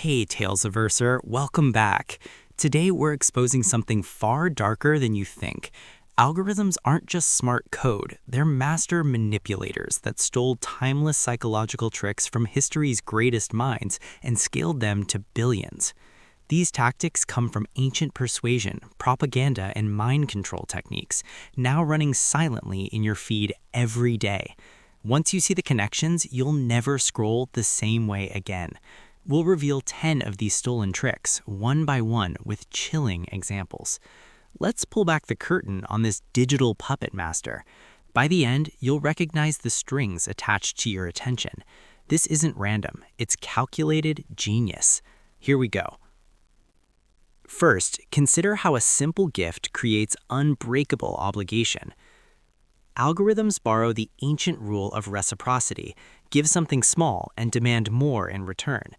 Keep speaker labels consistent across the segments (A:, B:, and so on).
A: Hey, Tales-averser, welcome back. Today we're exposing something far darker than you think. Algorithms aren't just smart code, they're master manipulators that stole timeless psychological tricks from history's greatest minds and scaled them to billions. These tactics come from ancient persuasion, propaganda, and mind control techniques, now running silently in your feed every day. Once you see the connections, you'll never scroll the same way again. We'll reveal 10 of these stolen tricks, one by one, with chilling examples. Let's pull back the curtain on this digital puppet master. By the end, you'll recognize the strings attached to your attention. This isn't random, it's calculated genius. Here we go. First, consider how a simple gift creates unbreakable obligation. Algorithms borrow the ancient rule of reciprocity, give something small and demand more in return.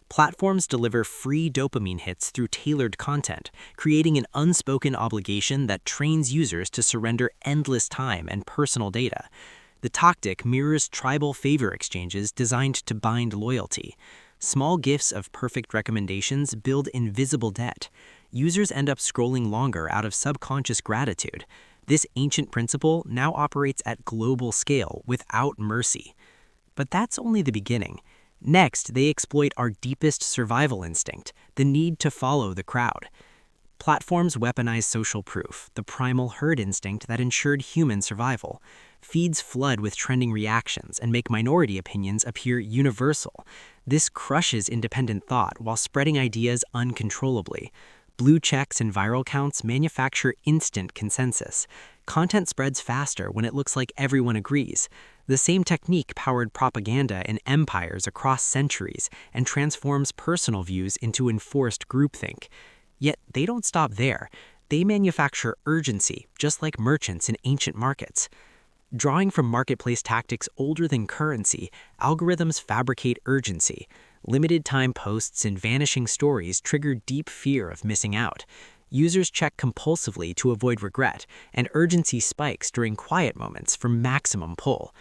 A: Platforms deliver free dopamine hits through tailored content, creating an unspoken obligation that trains users to surrender endless time and personal data. The tactic mirrors tribal favor exchanges designed to bind loyalty. Small gifts of perfect recommendations build invisible debt. Users end up scrolling longer out of subconscious gratitude. This ancient principle now operates at global scale without mercy. But that's only the beginning. Next, they exploit our deepest survival instinct, the need to follow the crowd. Platforms weaponize social proof, the primal herd instinct that ensured human survival. Feeds flood with trending reactions and make minority opinions appear universal. This crushes independent thought while spreading ideas uncontrollably. Blue checks and viral counts manufacture instant consensus. Content spreads faster when it looks like everyone agrees. The same technique powered propaganda in empires across centuries and transforms personal views into enforced groupthink. Yet they don't stop there. They manufacture urgency, just like merchants in ancient markets. Drawing from marketplace tactics older than currency, algorithms fabricate urgency. Limited time posts and vanishing stories trigger deep fear of missing out. Users check compulsively to avoid regret, and urgency spikes during quiet moments for maximum pull.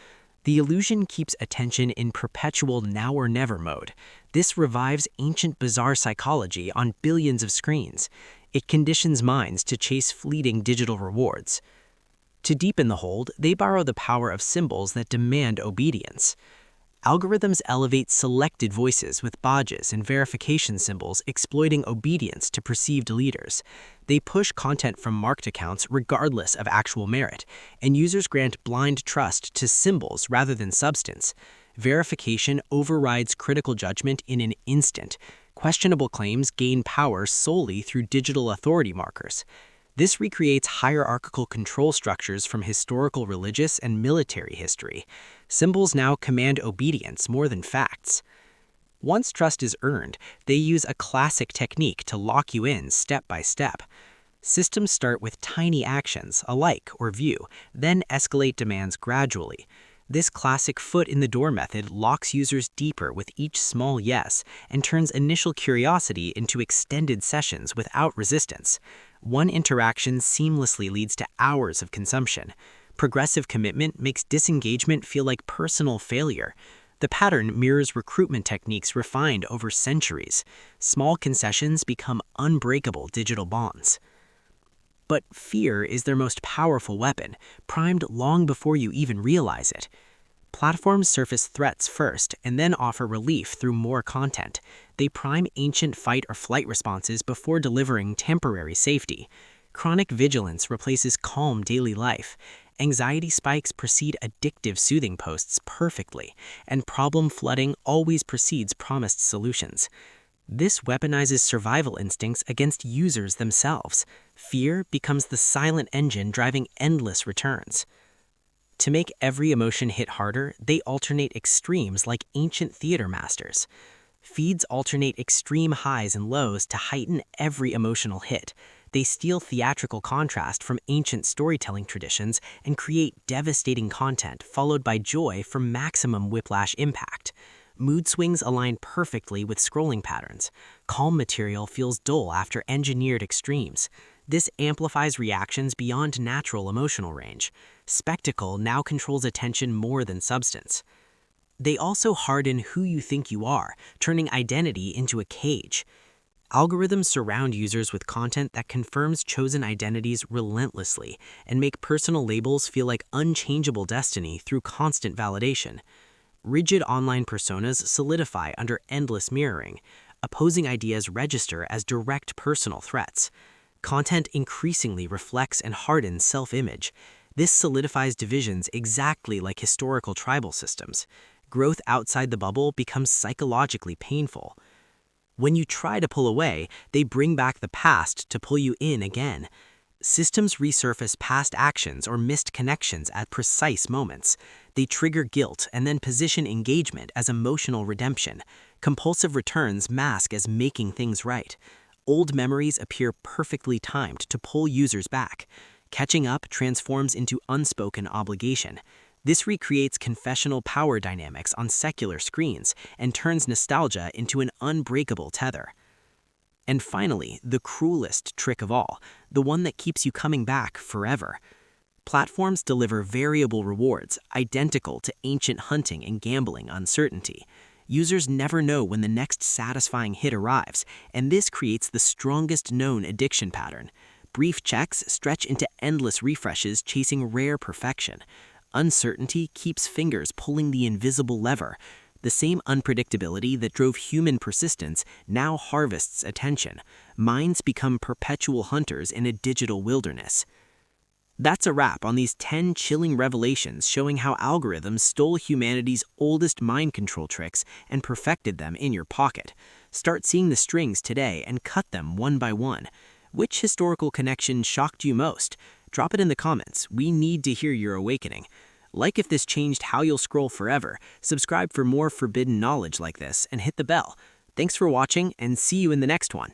A: The illusion keeps attention in perpetual now or never mode. This revives ancient bizarre psychology on billions of screens. It conditions minds to chase fleeting digital rewards. To deepen the hold, they borrow the power of symbols that demand obedience. Algorithms elevate selected voices with badges and verification symbols exploiting obedience to perceived leaders. They push content from marked accounts regardless of actual merit, and users grant blind trust to symbols rather than substance. Verification overrides critical judgment in an instant. Questionable claims gain power solely through digital authority markers. This recreates hierarchical control structures from historical religious and military history. Symbols now command obedience more than facts. Once trust is earned, they use a classic technique to lock you in step by step. Systems start with tiny actions, a like or view, then escalate demands gradually. This classic foot-in-the-door method locks users deeper with each small yes and turns initial curiosity into extended sessions without resistance. One interaction seamlessly leads to hours of consumption. Progressive commitment makes disengagement feel like personal failure. The pattern mirrors recruitment techniques refined over centuries. Small concessions become unbreakable digital bonds. But fear is their most powerful weapon, primed long before you even realize it. Platforms surface threats first and then offer relief through more content. They prime ancient fight or flight responses before delivering temporary safety. Chronic vigilance replaces calm daily life. Anxiety spikes precede addictive soothing posts perfectly, and problem flooding always precedes promised solutions. This weaponizes survival instincts against users themselves. Fear becomes the silent engine driving endless returns. To make every emotion hit harder, they alternate extremes like ancient theater masters. Feeds alternate extreme highs and lows to heighten every emotional hit. They steal theatrical contrast from ancient storytelling traditions and create devastating content followed by joy for maximum whiplash impact. Mood swings align perfectly with scrolling patterns. Calm material feels dull after engineered extremes. This amplifies reactions beyond natural emotional range. Spectacle now controls attention more than substance.
B: They also harden who you think you are, turning identity into a cage. Algorithms surround users with content that confirms chosen identities relentlessly and make personal labels feel like unchangeable destiny through constant validation. Rigid online personas solidify under endless mirroring. Opposing ideas register as direct personal threats. Content increasingly reflects and hardens self-image. This solidifies divisions exactly like historical tribal systems. Growth outside the bubble becomes psychologically painful. When you try to pull away, they bring back the past to pull you in again. Systems resurface past actions or missed connections at precise moments. They trigger guilt and then position engagement as emotional redemption. Compulsive returns mask as making things right. Old memories appear perfectly timed to pull users back. Catching up transforms into unspoken obligation. This recreates confessional power dynamics on secular screens and turns nostalgia into an unbreakable tether. And finally, the cruelest trick of all, the one that keeps you coming back forever. Platforms deliver variable rewards, identical to ancient hunting and gambling uncertainty. Users never know when the next satisfying hit arrives, and this creates the strongest known addiction pattern. Brief checks stretch into endless refreshes chasing rare perfection. Uncertainty keeps fingers pulling the invisible lever. The same unpredictability that drove human persistence now harvests attention. Minds become perpetual hunters in a digital wilderness. That's a wrap on these 10 chilling revelations showing how algorithms stole humanity's oldest mind control tricks and perfected them in your pocket. Start seeing the strings today and cut them one by one. Which historical connection shocked you most? Drop it in the comments. We need to hear your awakening. Like if this changed how you'll scroll forever, subscribe for more forbidden knowledge like this, and hit the bell. Thanks for watching, and see you in the next one.